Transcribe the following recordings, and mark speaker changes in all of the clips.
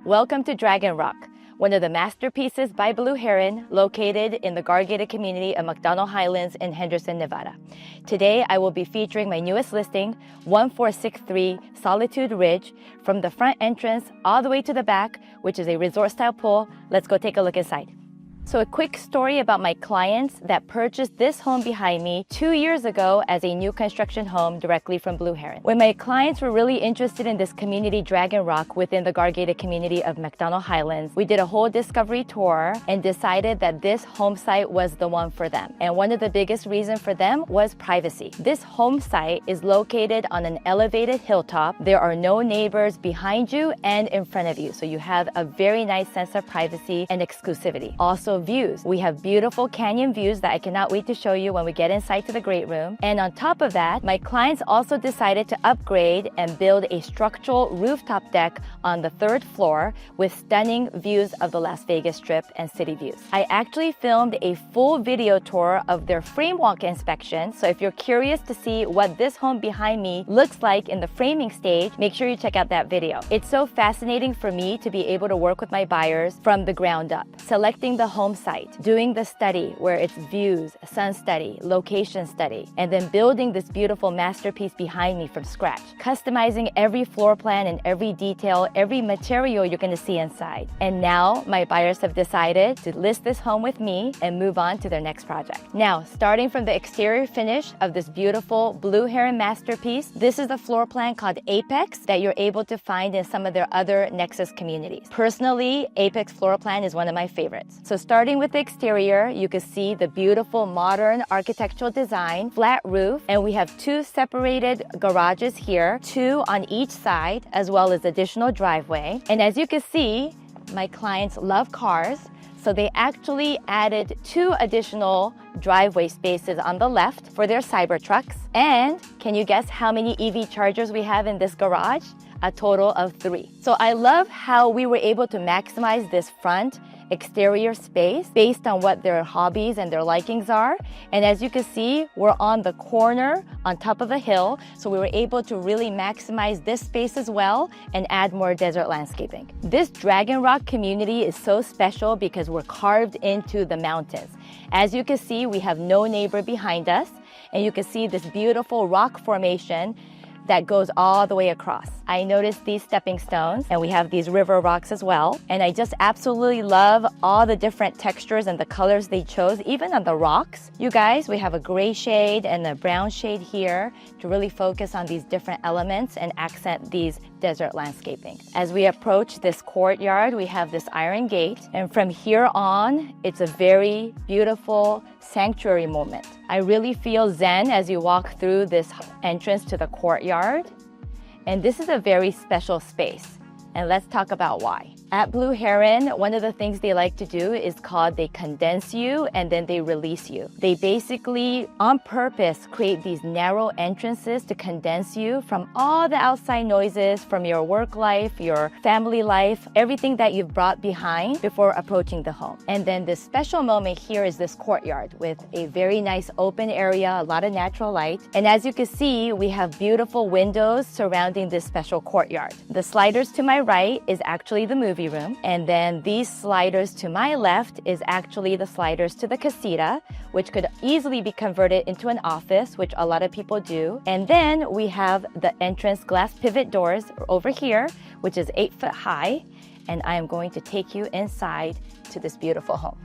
Speaker 1: Welcome to Dragon Rock, one of the masterpieces by Blue Heron located in the gated community of MacDonald Highlands in Henderson, Nevada. Today, I will be featuring my newest listing, 1463 Solitude Ridge, from the front entrance all the way to the back, which is a resort-style pool. Let's go take a look inside. So a quick story about my clients that purchased this home behind me 2 years ago as a new construction home directly from Blue Heron. When my clients were really interested in this community, Dragon Rock, within the gated community of MacDonald Highlands, we did a whole discovery tour and decided that this home site was the one for them. And one of the biggest reasons for them was privacy. This home site is located on an elevated hilltop. There are no neighbors behind you and in front of you, so you have a very nice sense of privacy and exclusivity. Also, views. We have beautiful canyon views that I cannot wait to show you when we get inside to the great room. And on top of that, my clients also decided to upgrade and build a structural rooftop deck on the 3rd floor with stunning views of the Las Vegas Strip and city views. I actually filmed a full video tour of their frame walk inspection, so if you're curious to see what this home behind me looks like in the framing stage, make sure you check out that video. It's so fascinating for me to be able to work with my buyers from the ground up, selecting the home site, doing the study where it's views, sun study, location study, and then building this beautiful masterpiece behind me from scratch, customizing every floor plan and every detail, every material you're going to see inside. And now my buyers have decided to list this home with me and move on to their next project. Now, starting from the exterior finish of this beautiful Blue Heron masterpiece, this is the floor plan called Apex that you're able to find in some of their other Nexus communities. Personally, Apex floor plan is one of my favorites. So starting with the exterior, you can see the beautiful modern architectural design, flat roof, and we have 2 separated garages here, 2 on each side, as well as additional driveway. And as you can see, my clients love cars, so they actually added 2 additional driveway spaces on the left for their Cybertrucks. And can you guess how many EV chargers we have in this garage? A total of 3. So I love how we were able to maximize this front exterior space based on what their hobbies and their likings are. And as you can see, we're on the corner on top of a hill, so we were able to really maximize this space as well and add more desert landscaping. This Dragon Rock community is so special because we're carved into the mountains. As you can see, we have no neighbor behind us, and you can see this beautiful rock formation that goes all the way across. I noticed these stepping stones, and we have these river rocks as well. And I just absolutely love all the different textures and the colors they chose, even on the rocks. You guys, we have a gray shade and a brown shade here to really focus on these different elements and accent these desert landscaping. As we approach this courtyard, we have this iron gate, and from here on, it's a very beautiful sanctuary moment. I really feel zen as you walk through this entrance to the courtyard. And this is a very special space. And let's talk about why. At Blue Heron, one of the things they like to do is called they condense you and then they release you. They basically, on purpose, create these narrow entrances to condense you from all the outside noises, from your work life, your family life, everything that you've brought behind before approaching the home. And then this special moment here is this courtyard with a very nice open area, a lot of natural light. And as you can see, we have beautiful windows surrounding this special courtyard. The sliders to my right is actually the movie room, and then these sliders to my left is actually the sliders to the casita, which could easily be converted into an office, which a lot of people do. And then we have the entrance glass pivot doors over here, which is 8 foot high, and I am going to take you inside to this beautiful home.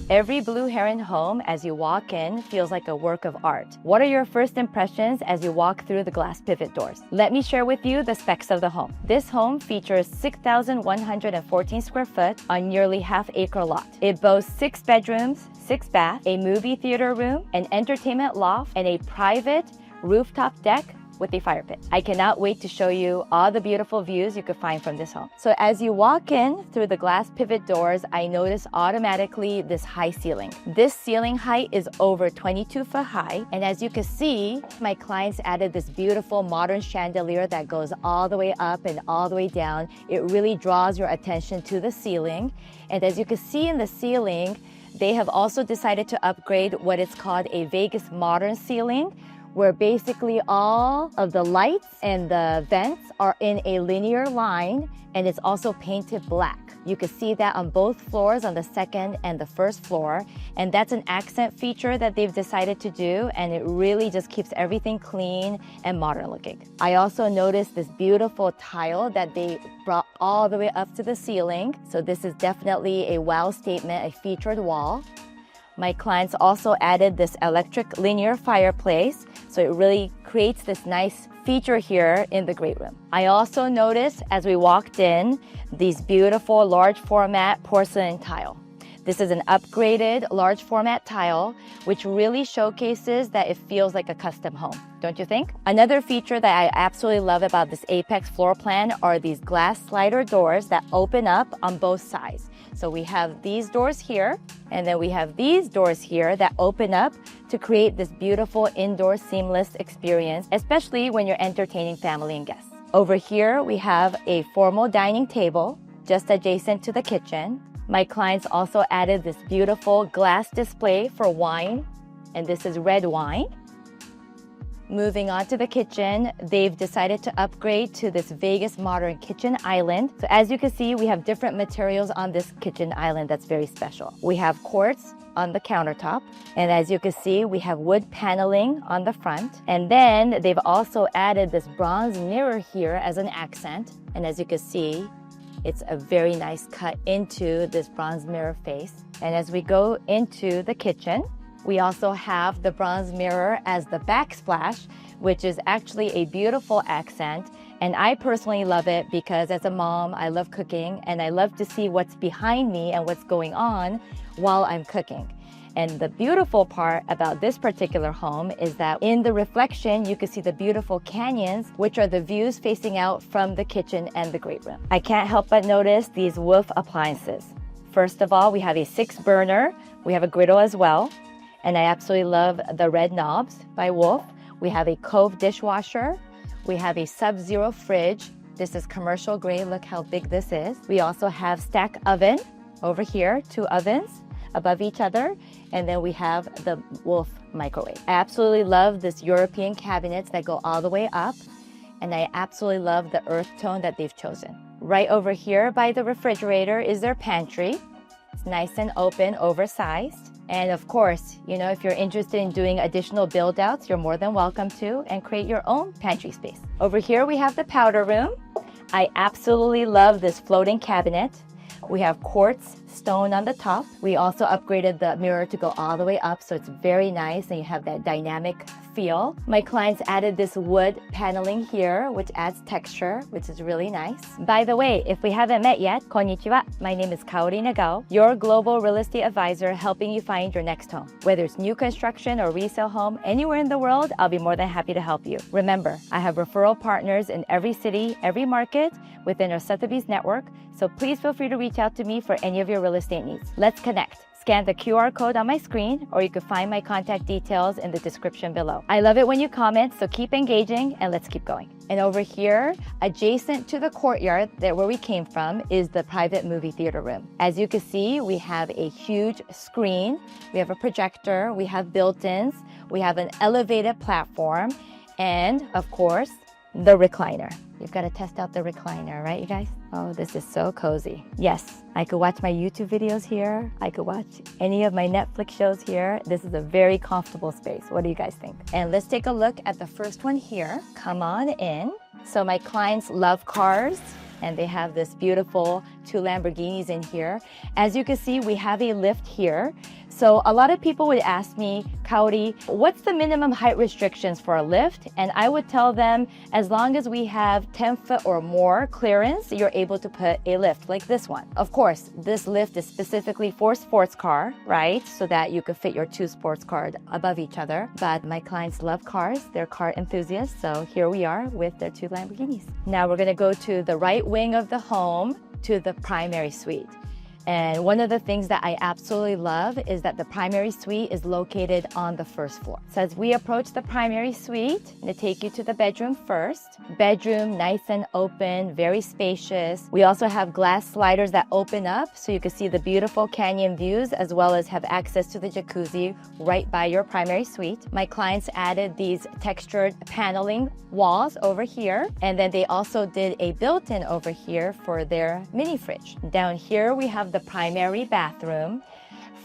Speaker 1: Every Blue Heron home, as you walk in, feels like a work of art. What are your first impressions as you walk through the glass pivot doors? Let me share with you the specs of the home. This home features 6,114 square foot on nearly half-acre lot. It boasts 6 bedrooms, 6 baths, a movie theater room, an entertainment loft, and a private rooftop deck with a fire pit. I cannot wait to show you all the beautiful views you could find from this home. So as you walk in through the glass pivot doors, I notice automatically this high ceiling. This ceiling height is over 22 foot high. And as you can see, my clients added this beautiful modern chandelier that goes all the way up and all the way down. It really draws your attention to the ceiling. And as you can see in the ceiling, they have also decided to upgrade what is called a Vegas modern ceiling, where basically all of the lights and the vents are in a linear line, and it's also painted black. You can see that on both floors, on the second and the first floor. And that's an accent feature that they've decided to do, and it really just keeps everything clean and modern looking. I also noticed this beautiful tile that they brought all the way up to the ceiling. So this is definitely a wow statement, a featured wall. My clients also added this electric linear fireplace, so it really creates this nice feature here in the great room. I also noticed as we walked in these beautiful large format porcelain tile. This is an upgraded large format tile, which really showcases that it feels like a custom home, don't you think? Another feature that I absolutely love about this Apex floor plan are these glass slider doors that open up on both sides. So we have these doors here, and then we have these doors here that open up to create this beautiful indoor seamless experience, especially when you're entertaining family and guests. Over here, we have a formal dining table just adjacent to the kitchen. My clients also added this beautiful glass display for wine, and this is red wine. Moving on to the kitchen, they've decided to upgrade to this Vegas modern kitchen island. So as you can see, we have different materials on this kitchen island that's very special. We have quartz on the countertop, and as you can see, we have wood paneling on the front. And then they've also added this bronze mirror here as an accent. And as you can see, it's a very nice cut into this bronze mirror face. And as we go into the kitchen, we also have the bronze mirror as the backsplash, which is actually a beautiful accent. And I personally love it because as a mom, I love cooking and I love to see what's behind me and what's going on while I'm cooking. And the beautiful part about this particular home is that in the reflection, you can see the beautiful canyons, which are the views facing out from the kitchen and the great room. I can't help but notice these Wolf appliances. First of all, we have a 6-burner. We have a griddle as well. And I absolutely love the red knobs by Wolf. We have a Cove dishwasher. We have a Sub-Zero fridge. This is commercial grade. Look how big this is. We also have stack oven over here, 2 ovens above each other. And then we have the Wolf microwave. I absolutely love this European cabinets that go all the way up. And I absolutely love the earth tone that they've chosen. Right over here by the refrigerator is their pantry. It's nice and open, oversized. And of course, you know, if you're interested in doing additional build outs, you're more than welcome to and create your own pantry space. Over here, we have the powder room. I absolutely love this floating cabinet. We have quartz stone on the top. We also upgraded the mirror to go all the way up, so it's very nice and you have that dynamic feel. My clients added this wood paneling here, which adds texture, which is really nice. By the way, if we haven't met yet, konnichiwa. My name is Kaori Nagao, your global real estate advisor helping you find your next home. Whether it's new construction or resale home, anywhere in the world, I'll be more than happy to help you. Remember, I have referral partners in every city, every market within our Sotheby's network, so please feel free to reach out to me for any of your real estate needs. Let's connect. Scan the QR code on my screen, or you can find my contact details in the description below. I love it when you comment, so keep engaging and let's keep going. And over here, adjacent to the courtyard where we came from, is the private movie theater room. As you can see, we have a huge screen, we have a projector, we have built-ins, we have an elevated platform, and of course, the recliner. You've got to test out the recliner, right, you guys? Oh, this is so cozy. Yes, I could watch my YouTube videos here. I could watch any of my Netflix shows here. This is a very comfortable space. What do you guys think? And let's take a look at the first one here. Come on in. So my clients love cars, and they have this beautiful 2 Lamborghinis in here. As you can see, we have a lift here. So a lot of people would ask me, Kaori, what's the minimum height restrictions for a lift? And I would tell them, as long as we have 10 foot or more clearance, you're able to put a lift like this one. Of course, this lift is specifically for sports car, right? So that you could fit your 2 sports cars above each other. But my clients love cars, they're car enthusiasts. So here we are with their 2 Lamborghinis. Now we're gonna go to the right wing of the home to the primary suite. And one of the things that I absolutely love is that the primary suite is located on the first floor. So as we approach the primary suite, I'm going to take you to the bedroom first. Bedroom, nice and open, very spacious. We also have glass sliders that open up so you can see the beautiful canyon views as well as have access to the jacuzzi right by your primary suite. My clients added these textured paneling walls over here, and then they also did a built-in over here for their mini fridge. Down here we have the primary bathroom.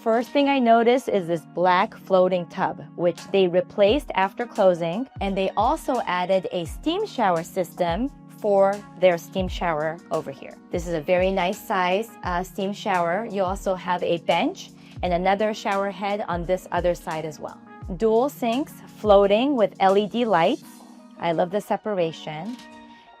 Speaker 1: First thing I noticed is this black floating tub, which they replaced after closing, and they also added a steam shower system for their steam shower over here. This is a very nice size steam shower. You also have a bench and another shower head on this other side as well. Dual sinks floating with LED lights. I love the separation.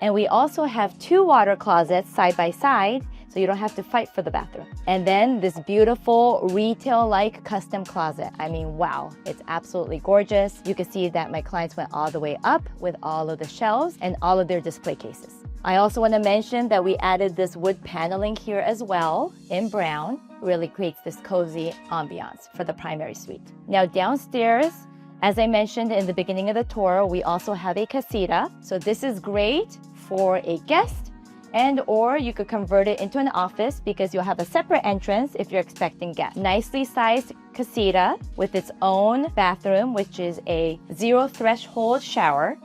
Speaker 1: And we also have 2 water closets side by side, so you don't have to fight for the bathroom. And then this beautiful retail-like custom closet. I mean, wow, it's absolutely gorgeous. You can see that my clients went all the way up with all of the shelves and all of their display cases. I also want to mention that we added this wood paneling here as well in brown. Really creates this cozy ambiance for the primary suite. Now downstairs, as I mentioned in the beginning of the tour, we also have a casita. So this is great for a guest, and or you could convert it into an office because you'll have a separate entrance if you're expecting guests. Nicely sized casita with its own bathroom, which is a 0 threshold shower.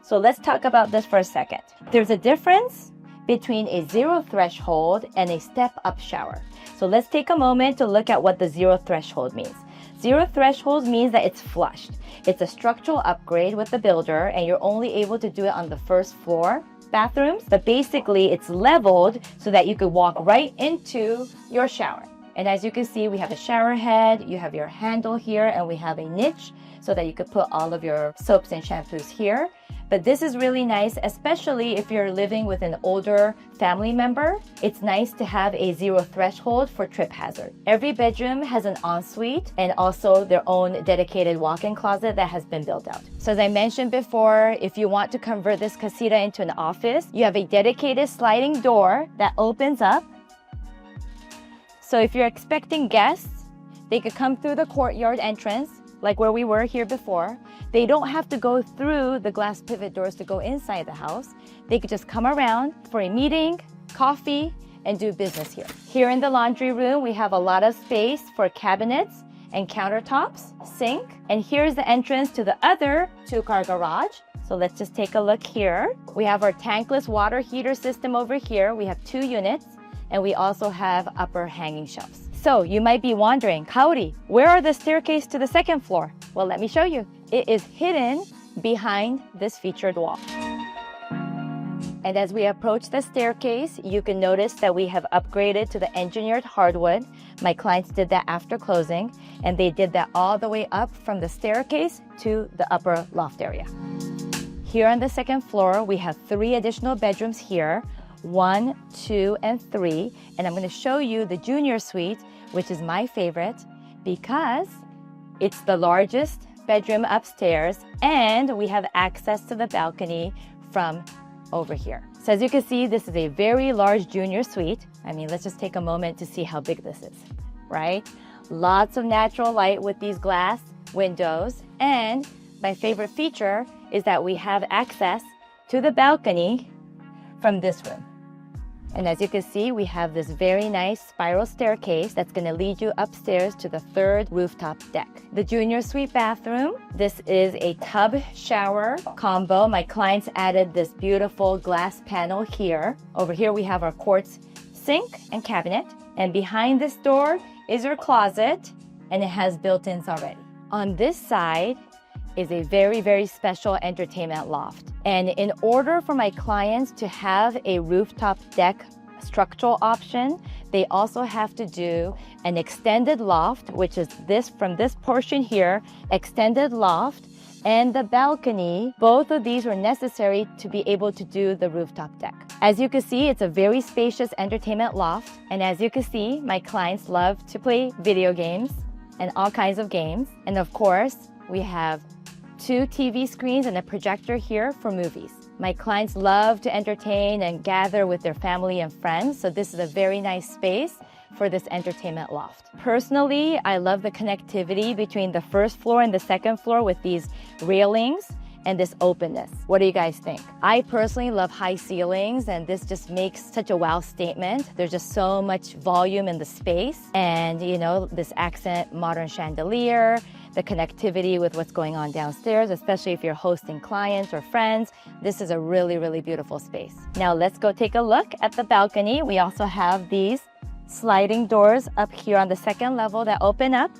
Speaker 1: So let's talk about this for a second. There's a difference between a 0 threshold and a step-up shower. So let's take a moment to look at what the 0 threshold means. 0 threshold means that it's flushed. It's a structural upgrade with the builder, and you're only able to do it on the first floor bathrooms, but basically it's leveled so that you could walk right into your shower. And as you can see, we have a shower head, you have your handle here, and we have a niche so that you could put all of your soaps and shampoos here. But this is really nice, especially if you're living with an older family member. It's nice to have a 0 threshold for trip hazard. Every bedroom has an ensuite and also their own dedicated walk-in closet that has been built out. So as I mentioned before, if you want to convert this casita into an office, you have a dedicated sliding door that opens up. So if you're expecting guests, they could come through the courtyard entrance, like where we were here before. They don't have to go through the glass pivot doors to go inside the house. They could just come around for a meeting, coffee, and do business here. Here in the laundry room, we have a lot of space for cabinets and countertops, sink, and here's the entrance to the other 2-car garage. So let's just take a look here. We have our tankless water heater system over here. We have 2 units, and we also have upper hanging shelves. So you might be wondering, Kaori, where are the staircase to the 2nd floor? Well, let me show you. It is hidden behind this featured wall. And as we approach the staircase, you can notice that we have upgraded to the engineered hardwood. My clients did that after closing, and they did that all the way up from the staircase to the upper loft area. Here on the 2nd floor, we have 3 additional bedrooms here, 1, 2, and 3. And I'm going to show you the junior suite, which is my favorite because it's the largest bedroom upstairs and we have access to the balcony from over here. So as you can see, this is a very large junior suite. I mean, let's just take a moment to see how big this is, right? Lots of natural light with these glass windows. And my favorite feature is that we have access to the balcony from this room. And as you can see, we have this very nice spiral staircase that's going to lead you upstairs to the 3rd rooftop deck. The junior suite bathroom, this is a tub shower combo. My clients added this beautiful glass panel here. Over here we have our quartz sink and cabinet. And behind this door is your closet, and it has built-ins already. On this side is a very, very special entertainment loft. And in order for my clients to have a rooftop deck structural option, they also have to do an extended loft, which is this from this portion here, extended loft, and the balcony. Both of these were necessary to be able to do the rooftop deck. As you can see, it's a very spacious entertainment loft. And as you can see, my clients love to play video games and all kinds of games. And of course, we have 2 TV screens and a projector here for movies. My clients love to entertain and gather with their family and friends, so this is a very nice space for this entertainment loft. Personally, I love the connectivity between the first floor and the second floor with these railings and this openness. What do you guys think? I personally love high ceilings, and this just makes such a wow statement. There's just so much volume in the space, and you know, this accent modern chandelier, the connectivity with what's going on downstairs, especially if you're hosting clients or friends. This is a really, really beautiful space. Now let's go take a look at the balcony. We also have these sliding doors up here on the second level that open up,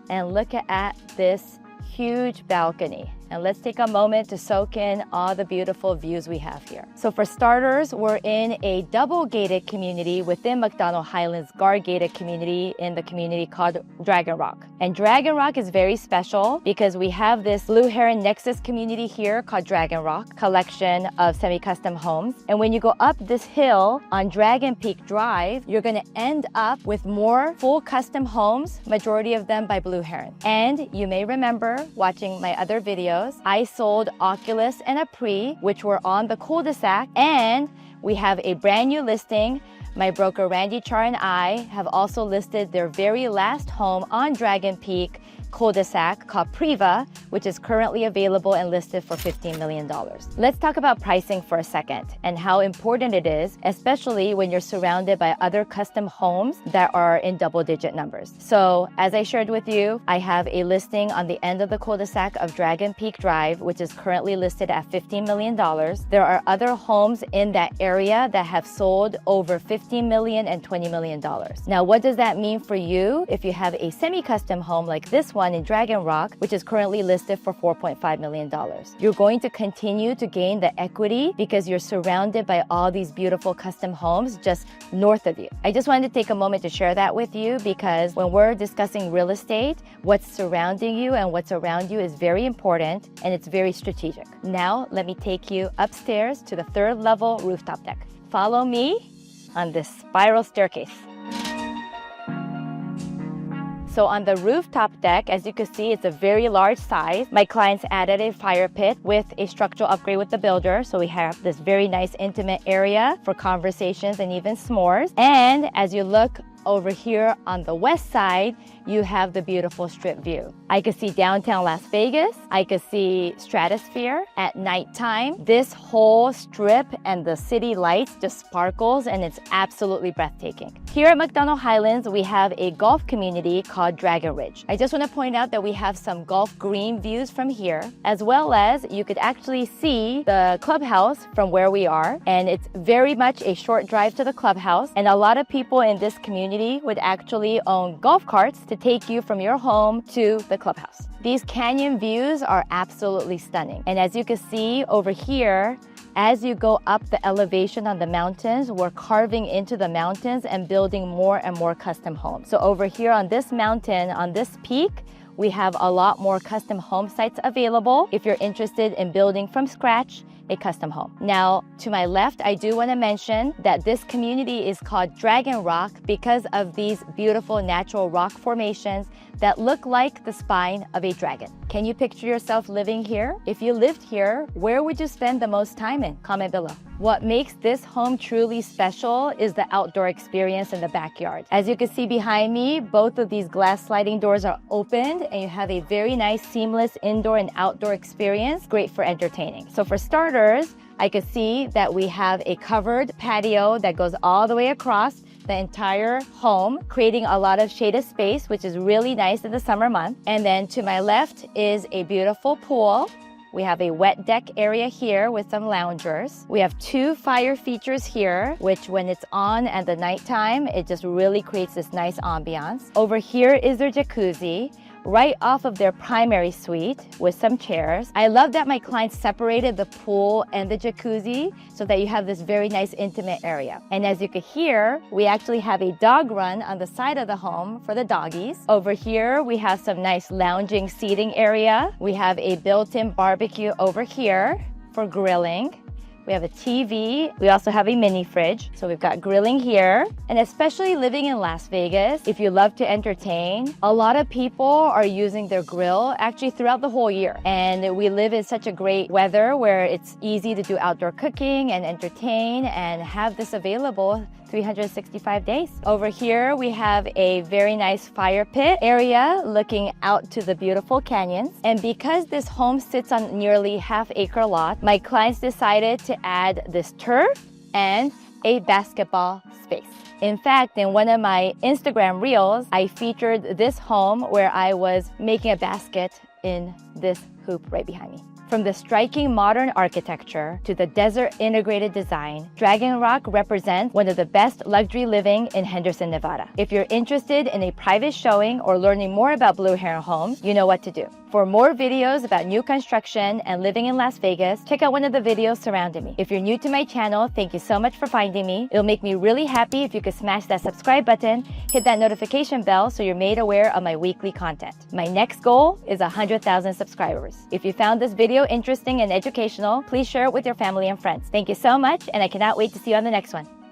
Speaker 1: and look at this huge balcony. And let's take a moment to soak in all the beautiful views we have here. So for starters, we're in a double gated community within MacDonald Highlands guard gated community in the community called Dragon Rock. And Dragon Rock is very special because we have this Blue Heron Nexus community here called Dragon Rock, collection of semi-custom homes. And when you go up this hill on Dragon Peak Drive, you're gonna end up with more full custom homes, majority of them by Blue Heron. And you may remember watching my other videos, I sold Oculus and a Pre, which were on the cul-de-sac, and we have a brand new listing. My broker Randy Char and I have also listed their very last home on Dragon Peak cul-de-sac called Priva, which is currently available and listed for $15 million. Let's talk about pricing for a second and how important it is, especially when you're surrounded by other custom homes that are in double-digit numbers. So as I shared with you, I have a listing on the end of the cul-de-sac of Dragon Peak Drive, which is currently listed at $15 million. There are other homes in that area that have sold over $15 million and $20 million. Now, what does that mean for you if you have a semi-custom home like this one in Dragon Rock, which is currently listed for $4.5 million? You're going to continue to gain the equity because you're surrounded by all these beautiful custom homes just north of you. I just wanted to take a moment to share that with you because when we're discussing real estate, what's surrounding you and what's around you is very important, and it's very strategic. Now, let me take you upstairs to the third level rooftop deck. Follow me on this spiral staircase. So on the rooftop deck, as you can see, it's a very large size. My clients added a fire pit with a structural upgrade with the builder. So we have this very nice intimate area for conversations and even s'mores. And as you look over here on the west side, you have the beautiful strip view. I could see downtown Las Vegas. I could see Stratosphere at nighttime. This whole strip and the city lights just sparkles, and it's absolutely breathtaking. Here at MacDonald Highlands, we have a golf community called Dragon Ridge. I just want to point out that we have some golf green views from here, as well as you could actually see the clubhouse from where we are, and it's very much a short drive to the clubhouse. And a lot of people in this community would actually own golf carts to take you from your home to the clubhouse. These canyon views are absolutely stunning. And as you can see over here, as you go up the elevation on the mountains, we're carving into the mountains and building more and more custom homes. So over here on this mountain, on this peak, we have a lot more custom home sites available if you're interested in building from scratch a custom home. Now, to my left, I do want to mention that this community is called Dragon Rock because of these beautiful natural rock formations that look like the spine of a dragon. Can you picture yourself living here? If you lived here, where would you spend the most time in? Comment below. What makes this home truly special is the outdoor experience in the backyard. As you can see behind me, both of these glass sliding doors are opened and you have a very nice seamless indoor and outdoor experience, great for entertaining. So for starters, I could see that we have a covered patio that goes all the way across the entire home, creating a lot of shaded space, which is really nice in the summer month. And then to my left is a beautiful pool. We have a wet deck area here with some loungers. We have 2 fire features here, which when it's on at the nighttime, it just really creates this nice ambiance. Over here is their jacuzzi, right off of their primary suite with some chairs. I love that my clients separated the pool and the jacuzzi so that you have this very nice intimate area. And as you can hear, we actually have a dog run on the side of the home for the doggies. Over here, we have some nice lounging seating area. We have a built-in barbecue over here for grilling. We have a TV. We also have a mini fridge. So we've got grilling here. And especially living in Las Vegas, if you love to entertain, a lot of people are using their grill actually throughout the whole year. And we live in such a great weather where it's easy to do outdoor cooking and entertain and have this available 365 days. Over here, we have a very nice fire pit area looking out to the beautiful canyons. And because this home sits on nearly half-acre lot, my clients decided to add this turf and a basketball space. In fact, in one of my Instagram reels, I featured this home where I was making a basket in this hoop right behind me. From the striking modern architecture to the desert integrated design, Dragon Rock represents one of the best luxury living in Henderson, Nevada. If you're interested in a private showing or learning more about Blue Heron homes, you know what to do. For more videos about new construction and living in Las Vegas, check out one of the videos surrounding me. If you're new to my channel, thank you so much for finding me. It'll make me really happy if you could smash that subscribe button, hit that notification bell so you're made aware of my weekly content. My next goal is 100,000 subscribers. If you found this video interesting and educational, please share it with your family and friends. Thank you so much, and I cannot wait to see you on the next one.